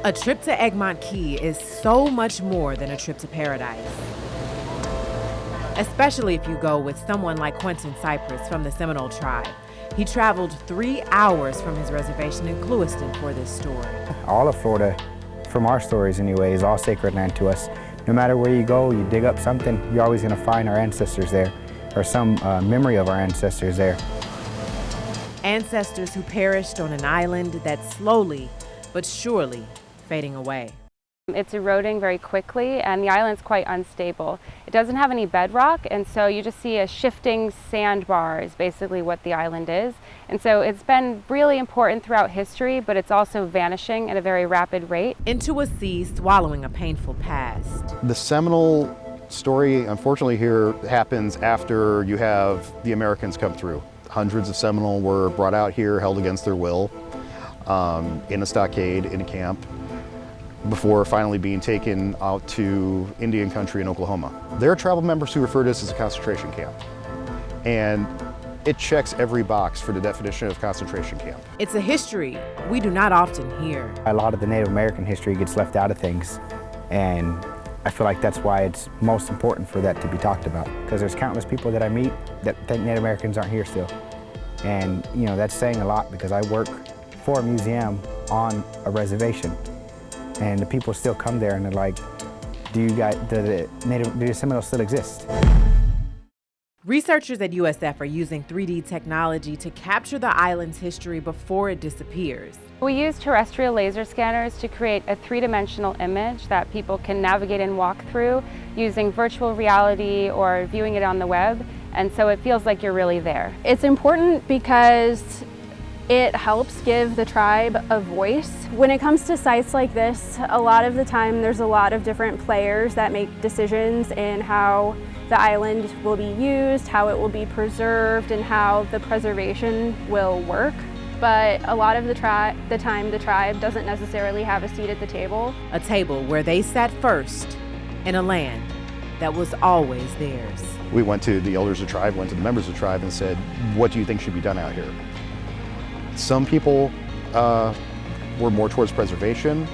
A trip to Egmont Key is so much more than a trip to paradise. Especially if you go with someone like Quentin Cypress from the Seminole tribe. He traveled 3 hours from his reservation in Clewiston for this story. All of Florida, from our stories anyway, is all sacred land to us. No matter where you go, you dig up something, you're always going to find our ancestors there, or some memory of our ancestors there. Ancestors who perished on an island that's slowly but surely fading away. It's eroding very quickly and the island's quite unstable. It doesn't have any bedrock, and so you just see a shifting sandbar is basically what the island is. And so it's been really important throughout history, but it's also vanishing at a very rapid rate. Into a sea swallowing a painful past. The Seminole story, unfortunately, here happens after you have the Americans come through. Hundreds of Seminole were brought out here, held against their will, in a stockade, in a camp, before finally being taken out to Indian country in Oklahoma. There are tribal members who refer to this as a concentration camp, and it checks every box for the definition of concentration camp. It's a history we do not often hear. A lot of the Native American history gets left out of things, and I feel like that's why it's most important for that to be talked about, because there's countless people that I meet that think Native Americans aren't here still. And you know, that's saying a lot, because I work for a museum on a reservation. And the people still come there and they're like, do the Seminoles still exist? Researchers at USF are using 3D technology to capture the island's history before it disappears. We use terrestrial laser scanners to create a three-dimensional image that people can navigate and walk through using virtual reality or viewing it on the web, and so it feels like you're really there. It's important because it helps give the tribe a voice. When it comes to sites like this, a lot of the time there's a lot of different players that make decisions in how the island will be used, how it will be preserved, and how the preservation will work. But a lot of the time the tribe doesn't necessarily have a seat at the table. A table where they sat first in a land that was always theirs. We went to the elders of the tribe, went to the members of the tribe and said, what do you think should be done out here? Some people were more towards preservation,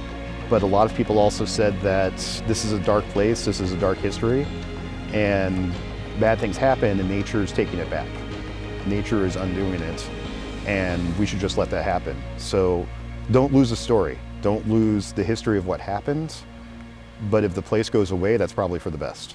but a lot of people also said that this is a dark place, this is a dark history, and bad things happen and nature is taking it back. Nature is undoing it, and we should just let that happen. So don't lose the story, don't lose the history of what happened, but if the place goes away, that's probably for the best.